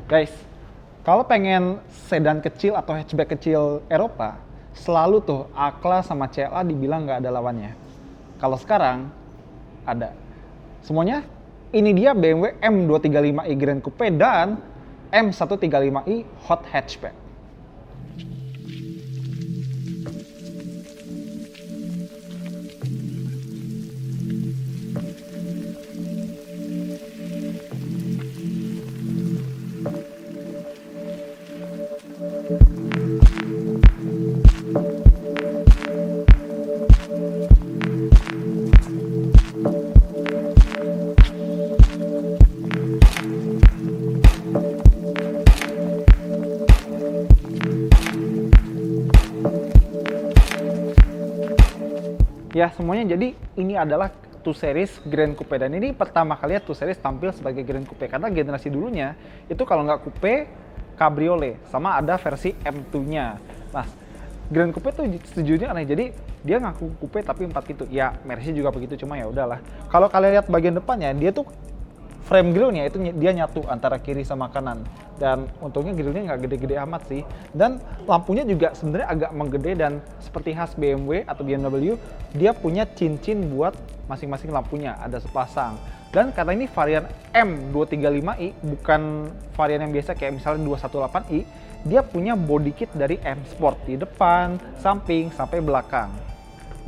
Guys, kalau pengen sedan kecil atau hatchback kecil Eropa, selalu tuh A-Class sama CLA dibilang nggak ada lawannya. Kalau sekarang, ada. Semuanya, ini dia BMW M235i Grand Coupe dan M135i Hot Hatchback. Ya semuanya, jadi ini adalah 2 Series Grand Coupe dan ini pertama kali 2 Series tampil sebagai Grand Coupe karena generasi dulunya itu kalau nggak coupe, cabriolet, sama ada versi M2-nya. Nah, Grand Coupe tuh sejujurnya aneh, jadi dia ngaku coupe tapi 4 pintu. Ya, Mercy juga begitu, cuma ya udahlah. Kalau kalian lihat bagian depannya, dia tuh frame grillnya itu dia nyatu antara kiri sama kanan, dan untungnya grillnya nggak gede-gede amat sih, dan lampunya juga sebenarnya agak menggede, dan seperti khas BMW atau BMW dia punya cincin buat masing-masing lampunya, ada sepasang. Dan karena ini varian M235i bukan varian yang biasa kayak misalnya 218i, dia punya body kit dari M Sport di depan, samping, sampai belakang.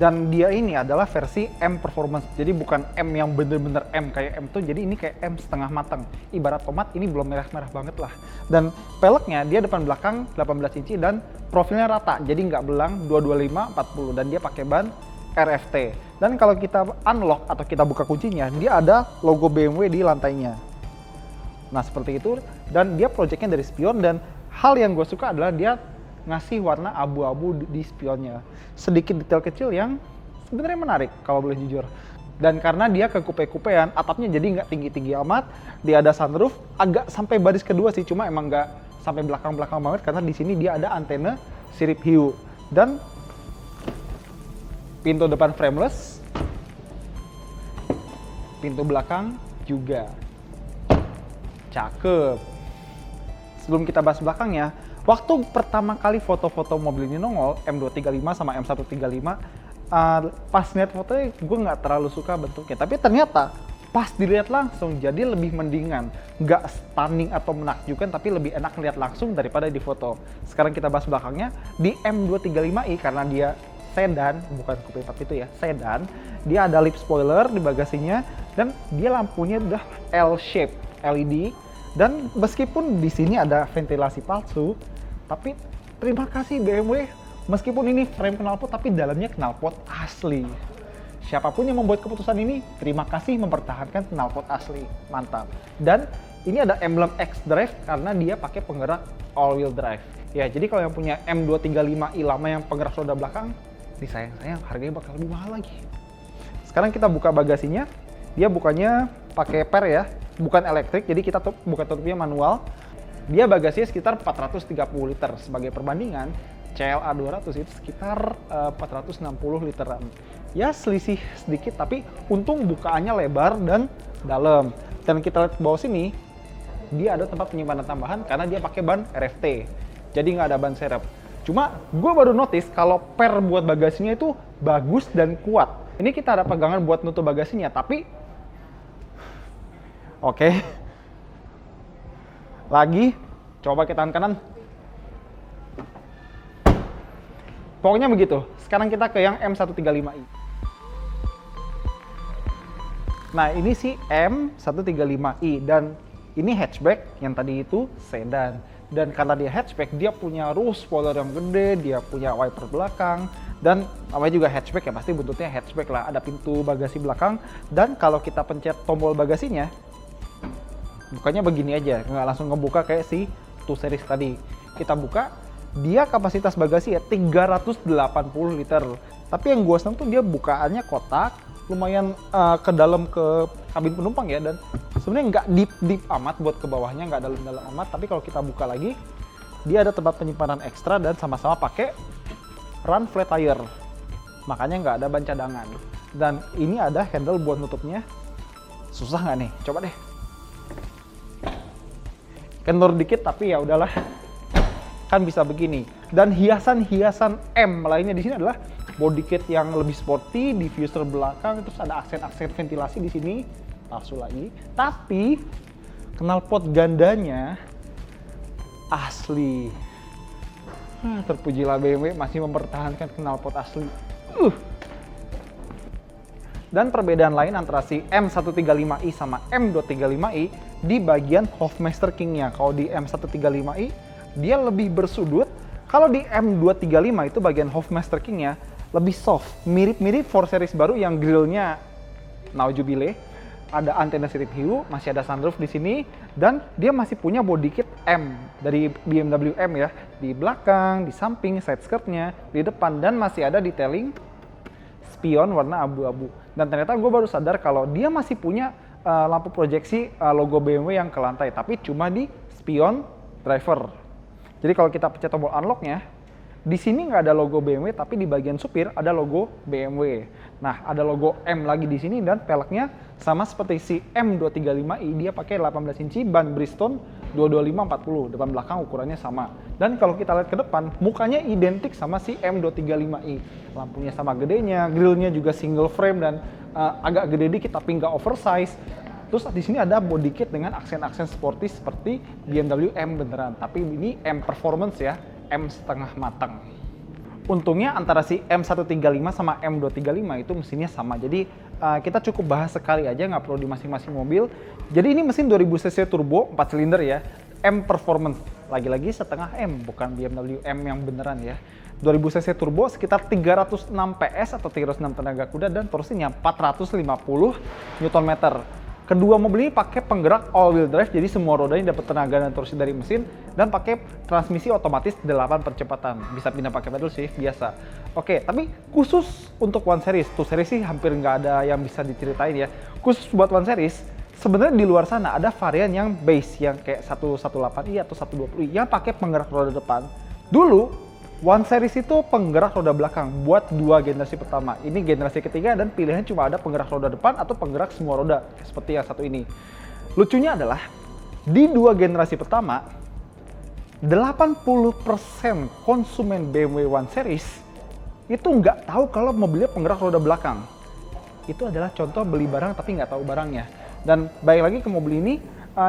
Dan dia ini adalah versi M Performance, jadi bukan M yang bener-bener M kayak M tuh, jadi ini kayak M setengah matang. Ibarat tomat, ini belum merah-merah banget lah. Dan peleknya dia depan belakang 18 inci dan profilnya rata, jadi nggak belang 225/40, dan dia pakai ban RFT. Dan kalau kita unlock atau kita buka kuncinya, dia ada logo BMW di lantainya. Nah seperti itu, dan dia projectnya dari spion, dan hal yang gue suka adalah dia ngasih warna abu-abu di spionnya. Sedikit detail kecil yang sebenarnya menarik kalau boleh jujur. Dan karena dia ke coupe-coupean, atapnya jadi nggak tinggi-tinggi amat. Dia ada sunroof, agak sampai baris kedua sih, cuma emang nggak sampai belakang-belakang banget karena di sini dia ada antena sirip hiu. Dan pintu depan frameless, pintu belakang juga cakep. Sebelum kita bahas belakangnya, waktu pertama kali foto-foto mobil ini nongol, M235 sama M135, pas lihat fotonya gue nggak terlalu suka bentuknya. Tapi ternyata pas dilihat langsung jadi lebih mendingan. Nggak stunning atau menakjubkan, tapi lebih enak lihat langsung daripada di foto. Sekarang kita bahas belakangnya. Di M235i, karena dia sedan, bukan coupe tapi itu ya, sedan, dia ada lip spoiler di bagasinya, dan dia lampunya udah L-shape, LED. Dan meskipun di sini ada ventilasi palsu, tapi terima kasih BMW, meskipun ini frame knalpot tapi dalamnya knalpot asli. Siapapun yang membuat keputusan ini, terima kasih mempertahankan knalpot asli, mantap. Dan ini ada emblem X-Drive karena dia pakai penggerak all-wheel drive. Ya, jadi kalau yang punya M235i lama yang penggerak roda belakang, disayang-sayang harganya bakal lebih mahal lagi. Sekarang kita buka bagasinya, dia bukanya pakai per ya, bukan elektrik, jadi kita buka tutupnya manual. Dia bagasinya sekitar 430 liter. Sebagai perbandingan, CLA 200 itu sekitar 460 literan. Ya selisih sedikit, tapi untung bukaannya lebar dan dalam. Dan kita lihat bawah sini, dia ada tempat penyimpanan tambahan karena dia pakai ban RFT. Jadi nggak ada ban serep. Cuma gue baru notice kalau per buat bagasinya itu bagus dan kuat. Ini kita ada pegangan buat nutup bagasinya, tapi oke. Lagi, coba ke tangan kanan. Pokoknya begitu. Sekarang kita ke yang M135i. Nah, ini si M135i, dan ini hatchback, yang tadi itu sedan. Dan karena dia hatchback, dia punya roof spoiler yang gede, dia punya wiper belakang, dan namanya juga hatchback ya, pasti buntutnya hatchback lah. Ada pintu bagasi belakang, dan kalau kita pencet tombol bagasinya, bukanya begini aja, nggak langsung ngebuka kayak si 2 Series tadi. Kita buka, dia kapasitas bagasi ya 380 liter. Tapi yang gue seneng tuh dia bukaannya kotak, lumayan ke dalam ke kabin penumpang ya, dan sebenarnya nggak deep amat buat ke bawahnya, nggak dalam-dalam amat. Tapi kalau kita buka lagi, dia ada tempat penyimpanan ekstra dan sama-sama pakai run flat tire. Makanya nggak ada ban cadangan. Dan ini ada handle buat nutupnya. Susah nggak nih? Coba deh. kendor dikit tapi ya udahlah, kan bisa begini. Dan hiasan-hiasan M lainnya di sini adalah body kit yang lebih sporty, diffuser belakang, terus ada aksen-aksen ventilasi di sini, palsu lagi. Tapi knalpot gandanya asli. Terpujilah BMW masih mempertahankan knalpot asli. Dan perbedaan lain antara si M135i sama M235i di bagian Hofmeister King-nya. Kalau di M135i dia lebih bersudut, kalau di M235 itu bagian Hofmeister King-nya lebih soft, mirip-mirip 4 series baru yang grillnya naujubile, ada antena sirip hiu, masih ada sunroof di sini, dan dia masih punya body kit M dari BMW M ya, di belakang, di samping, side skirtnya, di depan, dan masih ada detailing spion warna abu-abu. Dan ternyata gue baru sadar kalau dia masih punya lampu proyeksi logo BMW yang ke lantai, tapi cuma di spion driver. Jadi kalau kita pencet tombol unlock-nya, di sini nggak ada logo BMW, tapi di bagian supir ada logo BMW. Nah, ada logo M lagi di sini, dan peleknya sama seperti si M235i, dia pakai 18 inci ban Bridgestone 225/40, depan belakang ukurannya sama. Dan kalau kita lihat ke depan, mukanya identik sama si M235i. Lampunya sama gedenya, grillnya juga single frame dan agak gede dikit tapi nggak oversize. Terus di sini ada body kit dengan aksen-aksen sporty seperti BMW M beneran, tapi ini M Performance ya, M setengah matang. Untungnya antara si M135 sama M235 itu mesinnya sama, jadi kita cukup bahas sekali aja, nggak perlu di masing-masing mobil. Jadi ini mesin 2000 cc turbo 4 silinder ya, M Performance, lagi-lagi setengah M, bukan BMW M yang beneran ya. 2000 cc turbo sekitar 306 PS atau 306 tenaga kuda, dan torsinya 450 Nm. Kedua mobil ini pakai penggerak all-wheel drive, jadi semua roda ini dapat tenaga dan torsi dari mesin, dan pakai transmisi otomatis 8 percepatan. Bisa pindah pakai pedal shift biasa. Oke, tapi khusus untuk One Series, Two Series sih hampir nggak ada yang bisa diceritain ya. Khusus buat One Series, sebenarnya di luar sana ada varian yang base, yang kayak 118i atau 120i, yang pakai penggerak roda depan. Dulu, One Series itu penggerak roda belakang buat dua generasi pertama. Ini generasi ketiga dan pilihannya cuma ada penggerak roda depan atau penggerak semua roda, seperti yang satu ini. Lucunya adalah, di dua generasi pertama, 80% konsumen BMW One Series itu nggak tahu kalau mobilnya penggerak roda belakang. Itu adalah contoh beli barang tapi nggak tahu barangnya. Dan balik lagi ke mobil ini,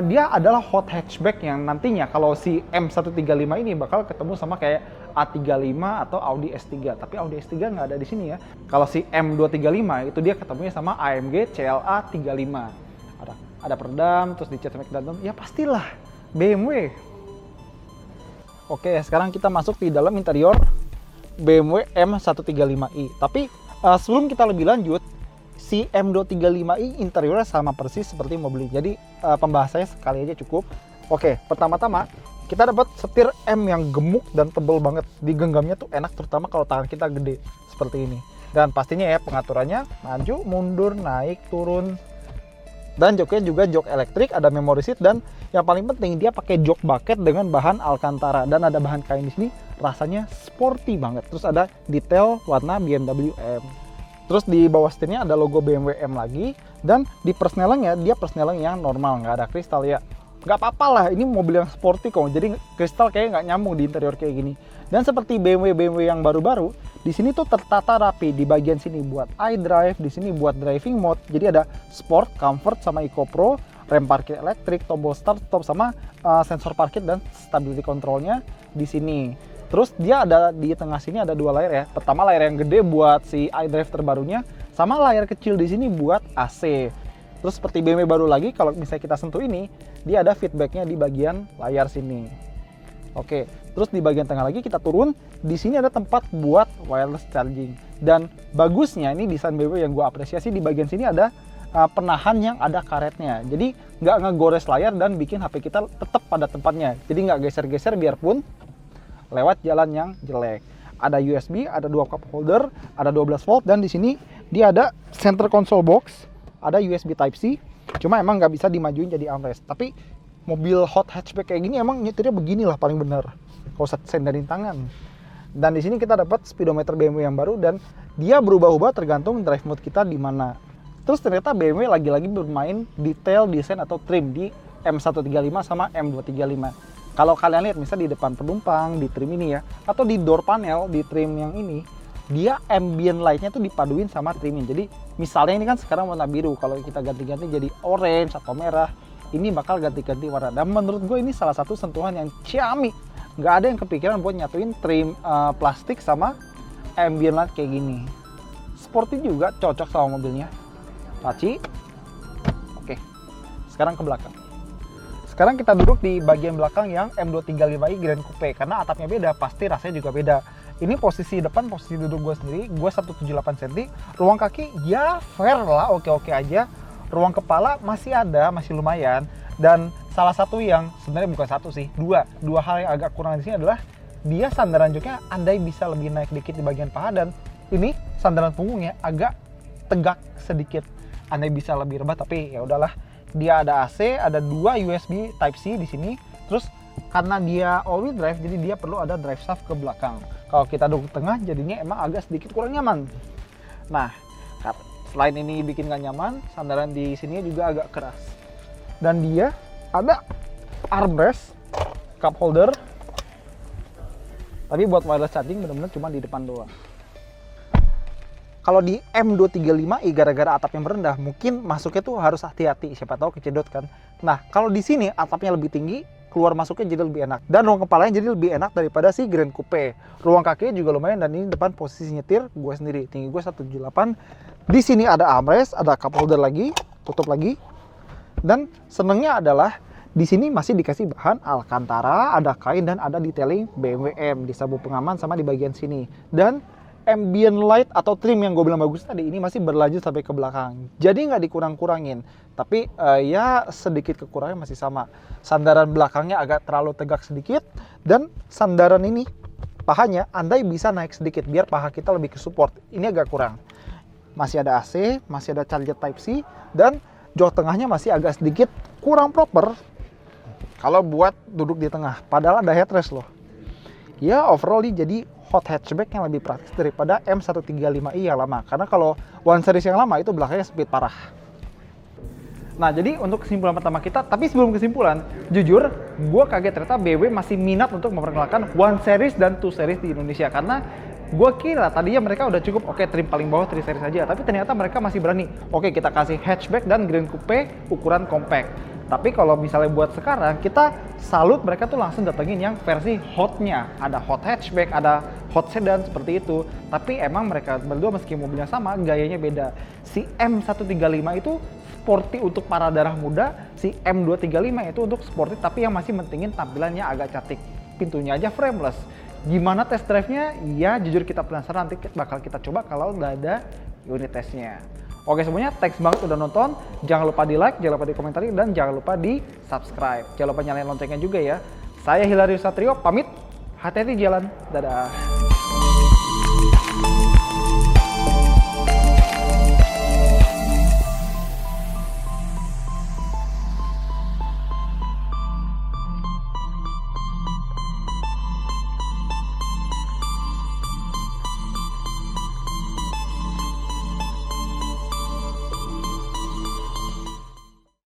dia adalah hot hatchback yang nantinya kalau si M135 ini bakal ketemu sama kayak A35 atau Audi S3, tapi Audi S3 nggak ada di sini ya. Kalau si M235 itu dia ketemunya sama AMG CLA 35. Ada peredam, terus dicat sama dalam, ya pastilah BMW. Oke, sekarang kita masuk di dalam interior BMW M135i. Tapi sebelum kita lebih lanjut, si M235i interiornya sama persis seperti mobil ini. Jadi pembahasannya sekali aja cukup. Oke, pertama-tama kita dapat setir M yang gemuk dan tebel banget. Digenggamnya tuh enak, terutama kalau tangan kita gede seperti ini. Dan pastinya ya pengaturannya maju, mundur, naik, turun. Dan joknya juga jok elektrik, ada memory seat, dan yang paling penting dia pakai jok bucket dengan bahan Alcantara dan ada bahan kain di sini, rasanya sporty banget. Terus ada detail warna BMW M. Terus di bawah setirnya ada logo BMW M lagi, dan di persnelengnya dia persneleng yang normal, nggak ada kristal ya. Nggak apa-apa lah, ini mobil yang sporty kok, jadi kristal kayaknya nggak nyambung di interior kayak gini. Dan seperti BMW yang baru-baru, di sini tuh tertata rapi. Di bagian sini buat iDrive, di sini buat driving mode. Jadi ada Sport, Comfort, sama Eco Pro, rem parkir elektrik, tombol start stop, sama sensor parkir dan stability controlnya di sini. Terus dia ada di tengah sini ada dua layar ya. Pertama layar yang gede buat si iDrive terbarunya, sama layar kecil di sini buat AC. Terus seperti BMW baru lagi, kalau misalnya kita sentuh ini, dia ada feedbacknya di bagian layar sini. Oke, terus di bagian tengah lagi kita turun, di sini ada tempat buat wireless charging. Dan bagusnya ini desain BMW yang gue apresiasi, di bagian sini ada penahan yang ada karetnya. Jadi nggak ngegores layar dan bikin HP kita tetap pada tempatnya. Jadi nggak geser-geser biarpun lewat jalan yang jelek. Ada USB, ada dua cup holder, ada 12 volt, dan di sini dia ada center console box, ada USB Type-C, cuma emang nggak bisa dimajuin jadi armrest. Tapi mobil hot hatchback kayak gini emang nyetirnya beginilah paling bener, kalau senderin tangan. Dan di sini kita dapat speedometer BMW yang baru, dan dia berubah-ubah tergantung drive mode kita di mana. Terus ternyata BMW lagi-lagi bermain detail desain atau trim di M135 sama M235. Kalau kalian lihat misalnya di depan penumpang, di trim ini ya, atau di door panel, di trim yang ini, dia ambient light-nya tuh dipaduin sama trimnya. Jadi misalnya ini kan sekarang warna biru, kalau kita ganti-ganti jadi orange atau merah, ini bakal ganti-ganti warna. Dan menurut gue ini salah satu sentuhan yang ciamik. Nggak ada yang kepikiran buat nyatuin trim plastik sama ambient light kayak gini. Sporty juga, cocok sama mobilnya. Laci. Oke, sekarang ke belakang. Sekarang kita duduk di bagian belakang yang M235i Grand Coupe. Karena atapnya beda, pasti rasanya juga beda. Ini posisi depan, posisi duduk gue sendiri, gue 178 cm. Ruang kaki ya fair lah, oke-oke aja. Ruang kepala masih ada, masih lumayan. Dan salah satu yang sebenarnya bukan satu sih, dua hal yang agak kurang di sini adalah dia sandaran joknya andai bisa lebih naik dikit di bagian paha, dan ini sandaran punggungnya agak tegak sedikit. Andai bisa lebih rebah, tapi ya udahlah. Dia ada AC, ada 2 USB Type-C di sini. Terus karena dia all-wheel drive, jadi dia perlu ada drive shaft ke belakang. Kalau kita duduk tengah, jadinya emang agak sedikit kurang nyaman. Nah, selain ini bikin gak nyaman, sandaran di sini juga agak keras. Dan dia ada armrest, cup holder. Tapi buat wireless charging benar-benar cuma di depan doang. Kalau di M235i gara-gara atapnya merendah, mungkin masuknya tuh harus hati-hati, siapa tahu kecedot kan. Nah, kalau di sini atapnya lebih tinggi, keluar masuknya jadi lebih enak. Dan ruang kepalanya jadi lebih enak daripada si Grand Coupe. Ruang kakinya juga lumayan, dan ini depan posisi nyetir gue sendiri. Tinggi gue 178. Di sini ada armrest, ada cup holder lagi, tutup lagi. Dan senengnya adalah di sini masih dikasih bahan Alcantara, ada kain, dan ada detailing BMW M di sabuk pengaman sama di bagian sini. Dan ambient light atau trim yang gue bilang bagus tadi ini masih berlanjut sampai ke belakang. Jadi nggak dikurang-kurangin, tapi ya sedikit kekurangan masih sama. Sandaran belakangnya agak terlalu tegak sedikit, dan sandaran ini pahanya andai bisa naik sedikit biar paha kita lebih ke support. Ini agak kurang. Masih ada AC, masih ada charger Type-C, dan jok tengahnya masih agak sedikit kurang proper kalau buat duduk di tengah. Padahal ada headrest loh. Ya overall ini jadi hot hatchback yang lebih praktis daripada M135i yang lama. Karena kalau One Series yang lama itu belakangnya sempit parah. Nah, jadi untuk kesimpulan pertama kita, tapi sebelum kesimpulan, jujur, gue kaget ternyata BMW masih minat untuk memperkenalkan One Series dan Two Series di Indonesia. Karena gue kira tadinya mereka udah cukup, oke, trim paling bawah 3 Series aja. Tapi ternyata mereka masih berani, oke, kita kasih hatchback dan Grand Coupe ukuran compact. Tapi kalau misalnya buat sekarang, kita salut mereka tuh langsung datengin yang versi hotnya. Ada hot hatchback, ada hot sedan seperti itu. Tapi emang mereka berdua meski mobilnya sama, gayanya beda. Si M135 itu sporty untuk para darah muda, si M235 itu untuk sporty tapi yang masih mentingin tampilannya agak cantik. Pintunya aja frameless. Gimana test drive-nya? Ya jujur kita penasaran, nanti bakal kita coba kalau udah ada unit testnya. Oke semuanya, thanks banget udah nonton. Jangan lupa di like, jangan lupa di komentari, dan jangan lupa di subscribe. Jangan lupa nyalain loncengnya juga ya. Saya Hilarius Satrio, pamit. Hati-hati jalan. Dadah.